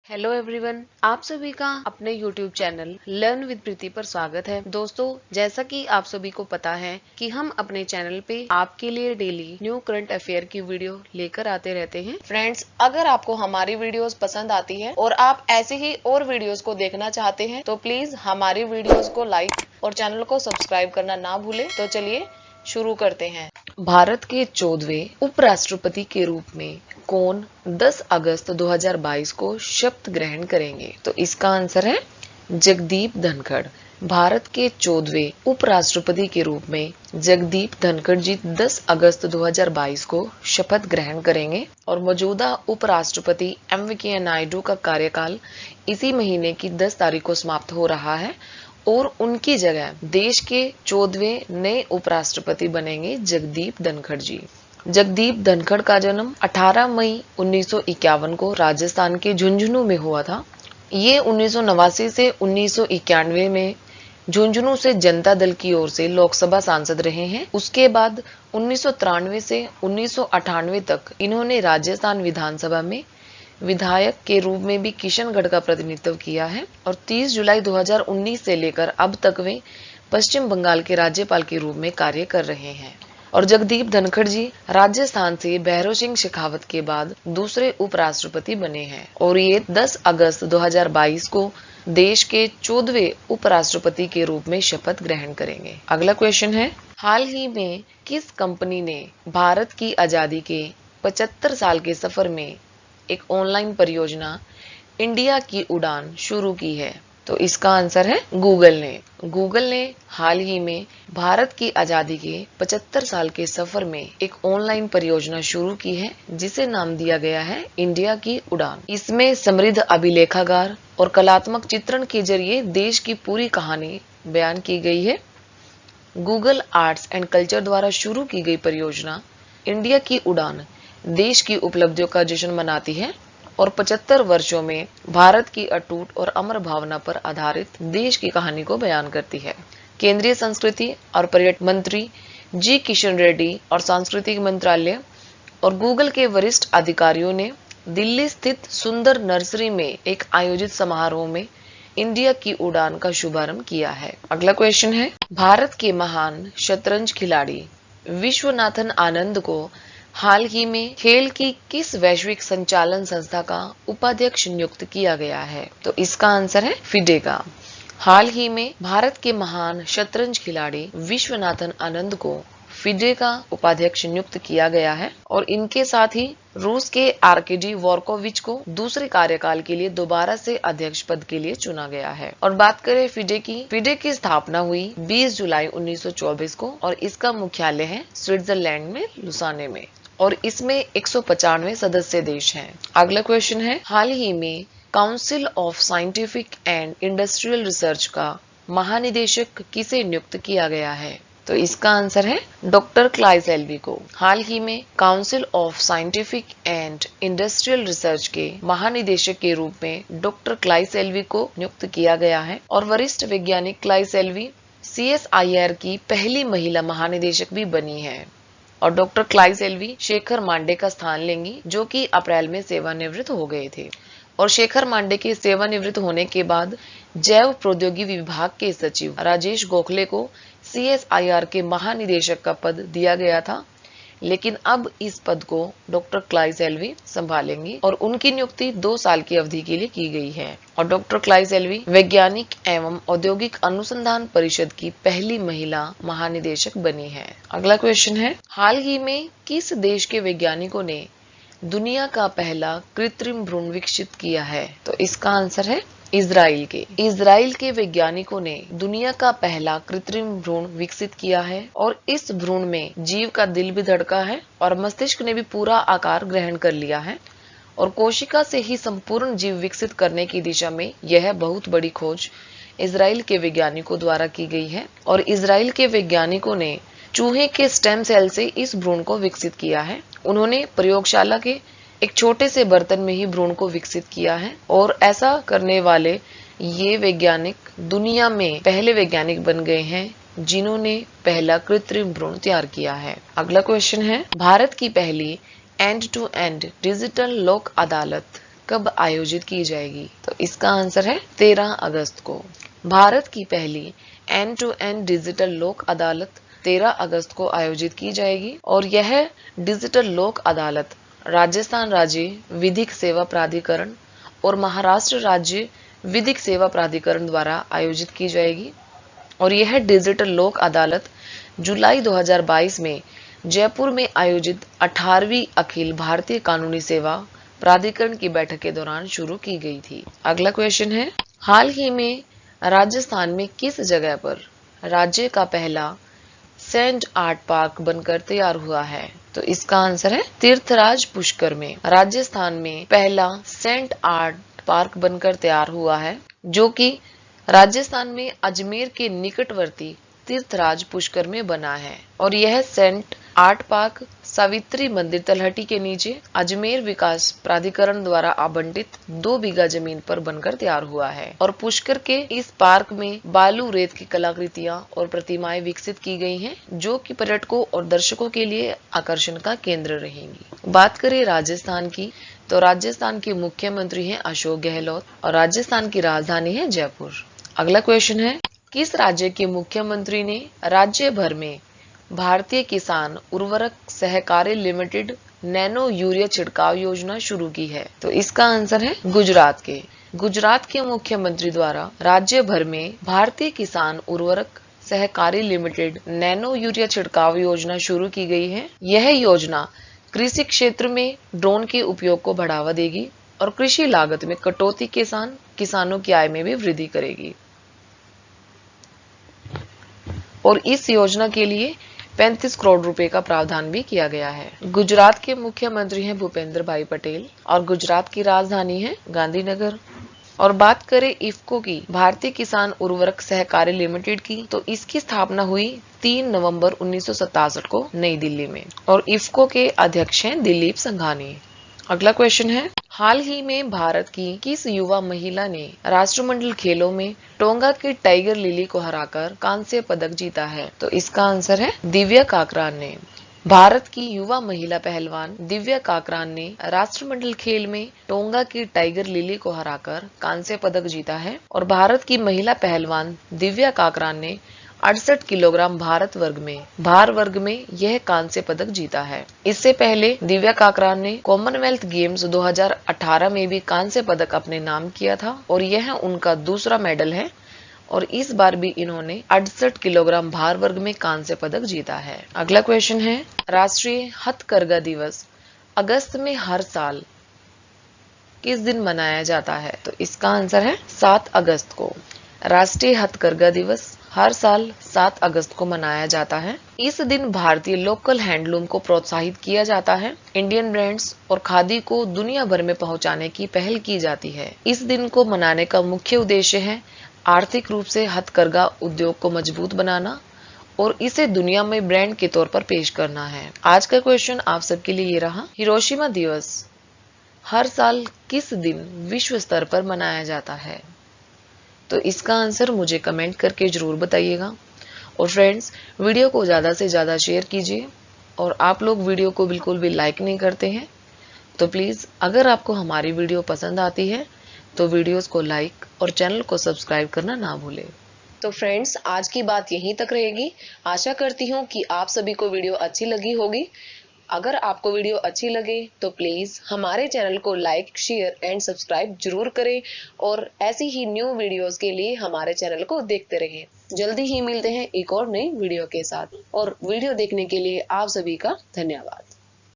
Hello everyone, आप सभी का अपने YouTube चैनल लर्न विद प्रीति पर स्वागत है। दोस्तों, जैसा कि आप सभी को पता है कि हम अपने चैनल पे आपके लिए डेली न्यू करंट अफेयर की वीडियो लेकर आते रहते हैं। फ्रेंड्स, अगर आपको हमारी वीडियोस पसंद आती है और आप ऐसे ही और वीडियोस को देखना चाहते हैं तो प्लीज हमारी वीडियोस को लाइक और चैनल को सब्सक्राइब करना ना भूले। तो चलिए शुरू करते हैं। भारत के 14वें उपराष्ट्रपति के रूप में कौन 10 अगस्त 2022 को शपथ ग्रहण करेंगे? तो इसका आंसर है जगदीप धनखड़। भारत के 14वें उपराष्ट्रपति के रूप में जगदीप धनखड़ जी 10 अगस्त 2022 को शपथ ग्रहण करेंगे और मौजूदा उपराष्ट्रपति एम वेंकैया नायडू का कार्यकाल इसी महीने की 10 तारीख को समाप्त हो रहा है और उनकी जगह देश के 14वें नए उपराष्ट्रपति बनेंगे जगदीप धनखड़ जी। जगदीप धनखड़ का जन्म 18 मई 1951 को राजस्थान के झुंझुनू में हुआ था। ये 1989 से 1991 में झुंझुनू से जनता दल की ओर से लोकसभा सांसद रहे हैं। उसके बाद 1993 से 1998 तक इन्होंने राजस्थान विधानसभा में विधायक के रूप में भी किशनगढ़ का प्रतिनिधित्व किया है और 30 जुलाई 2019 से लेकर अब तक वे पश्चिम बंगाल के राज्यपाल के रूप में कार्य कर रहे हैं। और जगदीप धनखड़ जी राजस्थान से भैरों सिंह शेखावत के बाद दूसरे उपराष्ट्रपति बने हैं और ये 10 अगस्त 2022 को देश के 14वें उपराष्ट्रपति के रूप में शपथ ग्रहण करेंगे। अगला क्वेश्चन है, हाल ही में किस कंपनी ने भारत की आजादी के 75 साल के सफर में एक ऑनलाइन परियोजना इंडिया की उड़ान शुरू की है? तो इसका आंसर है गूगल ने। गूगल ने हाल ही में भारत की आजादी के 75 साल के सफर में एक ऑनलाइन परियोजना शुरू की है जिसे नाम दिया गया है इंडिया की उड़ान। इसमें समृद्ध अभिलेखागार और कलात्मक चित्रण के जरिए देश की पूरी कहानी बयान की गई है। गूगल आर्ट्स एंड कल्चर द्वारा शुरू की गई परियोजना इंडिया की उड़ान देश की उपलब्धियों का जश्न मनाती है और 75 वर्षों में भारत की अटूट और अमर भावना पर आधारित देश की कहानी को बयान करती है। केंद्रीय संस्कृति और पर्यटन मंत्री जी किशन रेड्डी और सांस्कृतिक मंत्रालय और गूगल के वरिष्ठ अधिकारियों ने दिल्ली स्थित सुंदर नर्सरी में एक आयोजित समारोह में इंडिया की उड़ान का शुभारंभ किया है। अगला क्वेश्चन है, भारत के महान शतरंज खिलाड़ी विश्वनाथन आनंद को हाल ही में खेल की किस वैश्विक संचालन संस्था का उपाध्यक्ष नियुक्त किया गया है? तो इसका आंसर है फिडे का। हाल ही में भारत के महान शतरंज खिलाड़ी विश्वनाथन आनंद को फिडे का उपाध्यक्ष नियुक्त किया गया है और इनके साथ ही रूस के आर्केडी वॉर्कोविच को दूसरे कार्यकाल के लिए दोबारा से अध्यक्ष पद के लिए चुना गया है। और बात करें फिडे की स्थापना हुई 20 जुलाई 1924 को और इसका मुख्यालय है स्विट्जरलैंड में लुसाने में और इसमें 195 सदस्य देश हैं। अगला क्वेश्चन है, हाल ही में council of scientific and industrial research का महानिदेशक किसे नियुक्त किया गया है? तो इसका आंसर है डॉक्टर क्लाइव सेल्वी को। हाल ही में council of scientific and industrial research के महानिदेशक के रूप में डॉक्टर क्लाइव सेल्वी को नियुक्त किया गया है और वरिष्ठ वैज्ञानिक क्लाइव सेल्वी CSIR की पहली महिला महानिदेशक भी बनी है और डॉक्टर क्लाइव सेल्वी शेखर मांडे का स्थान लेंगी जो कि अप्रैल में सेवानिवृत्त हो गए थे। और शेखर मांडे के सेवानिवृत्त होने के बाद जैव प्रौद्योगिकी विभाग के सचिव राजेश गोखले को CSIR के महानिदेशक का पद दिया गया था, लेकिन अब इस पद को डॉक्टर क्लाइव सेल्वी संभालेंगी और उनकी नियुक्ति 2 साल की अवधि के लिए की गई है। और डॉक्टर क्लाइव सेल्वी वैज्ञानिक एवं औद्योगिक अनुसंधान परिषद की पहली महिला महानिदेशक बनी है। अगला क्वेश्चन है, हाल ही में किस देश के वैज्ञानिकों ने दुनिया का पहला कृत्रिम भ्रूण विकसित किया है? तो इसका आंसर है इजराइल के वैज्ञानिकों ने दुनिया का पहला कृत्रिम भ्रूण विकसित किया है और इस भ्रूण में जीव का दिल भी धड़का है और मस्तिष्क ने भी पूरा आकार ग्रहण कर लिया है और कोशिका से ही संपूर्ण जीव विकसित करने की दिशा में यह बहुत बड़ी खोज इजराइल के वैज्ञानिकों द्वारा की गई है और इजराइल के वैज्ञानिकों ने चूहे के स्टेम सेल से इस भ्रूण को विकसित किया है। उन्होंने प्रयोगशाला के एक छोटे से बर्तन में ही भ्रूण को विकसित किया है और ऐसा करने वाले ये वैज्ञानिक दुनिया में पहले वैज्ञानिक बन गए हैं जिन्होंने पहला कृत्रिम भ्रूण तैयार किया है। अगला क्वेश्चन है, भारत की पहली एंड टू एंड डिजिटल लोक अदालत कब आयोजित की जाएगी? तो इसका आंसर है 13 अगस्त को। भारत की पहली एंड टू एंड डिजिटल लोक अदालत 13 अगस्त को आयोजित की जाएगी और यह डिजिटल लोक अदालत राजस्थान राज्य विधिक सेवा प्राधिकरण और महाराष्ट्र राज्य विधिक सेवा प्राधिकरण द्वारा आयोजित की जाएगी और यह डिजिटल लोक अदालत जुलाई 2022 में जयपुर में आयोजित 18वीं अखिल भारतीय कानूनी सेवा प्राधिकरण की बैठक के दौरान शुरू की गई थी। अगला क्वेश्चन है, हाल ही में राजस्थान में किस जगह पर राज्य का पहला सैंड आर्ट पार्क बनकर तैयार हुआ है? तो इसका आंसर है तीर्थराज पुष्कर में राजस्थान में पहला सैंड आर्ट पार्क बनकर तैयार हुआ है, जो कि राजस्थान में अजमेर के निकटवर्ती तीर्थराज पुष्कर में बना है और यह सेंट आर्ट पार्क सावित्री मंदिर तलहटी के नीचे अजमेर विकास प्राधिकरण द्वारा आवंटित 2 बीघा जमीन पर बनकर तैयार हुआ है और पुष्कर के इस पार्क में बालू रेत की कलाकृतियां और प्रतिमाएं विकसित की गई हैं, जो कि पर्यटकों और दर्शकों के लिए आकर्षण का केंद्र रहेंगी। बात करें राजस्थान की, तो राजस्थान के मुख्यमंत्री हैं अशोक गहलोत और राजस्थान की राजधानी है जयपुर। अगला क्वेश्चन है, किस राज्य के मुख्यमंत्री ने राज्य भर में भारतीय किसान उर्वरक सहकारी लिमिटेड नैनो यूरिया छिड़काव योजना शुरू की है? तो इसका आंसर है गुजरात के। गुजरात के मुख्यमंत्री द्वारा राज्य भर में भारतीय किसान उर्वरक सहकारी लिमिटेड नैनो यूरिया छिड़काव योजना शुरू की गई है। यह योजना कृषि क्षेत्र में ड्रोन के उपयोग को बढ़ावा देगी और कृषि लागत में कटौती के साथ किसानों की आय में भी वृद्धि करेगी और इस योजना के लिए 35 करोड़ रुपए का प्रावधान भी किया गया है। गुजरात के मुख्यमंत्री हैं भूपेंद्र भाई पटेल और गुजरात की राजधानी है गांधीनगर। और बात करें इफ्को की, भारतीय किसान उर्वरक सहकारी लिमिटेड की, तो इसकी स्थापना हुई 3 नवंबर 1967 को नई दिल्ली में और इफ्को के अध्यक्ष हैं दिलीप संघानी। अगला क्वेश्चन है, हाल ही में भारत की किस युवा महिला ने राष्ट्रमंडल खेलों में टोंगा की टाइगर लिली को हराकर कांस्य पदक जीता है? तो इसका आंसर है दिव्या काकरान ने। भारत की युवा महिला पहलवान दिव्या काकरान ने राष्ट्रमंडल खेल में टोंगा की टाइगर लिली को हराकर कांस्य पदक जीता है और भारत की महिला पहलवान दिव्या काकरान ने 68 किलोग्राम भार वर्ग में यह कांस्य पदक जीता है। इससे पहले दिव्या काकरान ने कॉमनवेल्थ गेम्स 2018 में भी कांस्य पदक अपने नाम किया था और यह उनका दूसरा मेडल है और इस बार भी इन्होंने 68 किलोग्राम भार वर्ग में कांस्य पदक जीता है। अगला क्वेश्चन है, राष्ट्रीय हथकरघा दिवस अगस्त में हर साल किस दिन मनाया जाता है? तो इसका आंसर है 7 अगस्त को। राष्ट्रीय हथकरघा दिवस हर साल 7 अगस्त को मनाया जाता है। इस दिन भारतीय लोकल हैंडलूम को प्रोत्साहित किया जाता है। इंडियन ब्रांड्स और खादी को दुनिया भर में पहुंचाने की पहल की जाती है। इस दिन को मनाने का मुख्य उद्देश्य है आर्थिक रूप से हथकरघा उद्योग को मजबूत बनाना और इसे दुनिया में ब्रांड के तौर पर पेश करना है। आज का क्वेश्चन आप सबके लिए ये रहा, हिरोशिमा दिवस हर साल किस दिन विश्व स्तर पर मनाया जाता है? तो इसका आंसर मुझे कमेंट करके जरूर बताइएगा और फ्रेंड्स, वीडियो को ज्यादा से ज्यादा शेयर कीजिए और आप लोग वीडियो को बिल्कुल भी लाइक नहीं करते हैं तो प्लीज अगर आपको हमारी वीडियो पसंद आती है तो वीडियोस को लाइक और चैनल को सब्सक्राइब करना ना भूलें। तो फ्रेंड्स, आज की बात यहीं तक रहेगी। आशा करती हूँ कि आप सभी को वीडियो अच्छी लगी होगी। अगर आपको वीडियो अच्छी लगे तो प्लीज हमारे चैनल को लाइक, शेयर एंड सब्सक्राइब जरूर करें और ऐसी ही न्यू वीडियोस के लिए हमारे चैनल को देखते रहें। जल्दी ही मिलते हैं एक और नई वीडियो के साथ और वीडियो देखने के लिए आप सभी का धन्यवाद।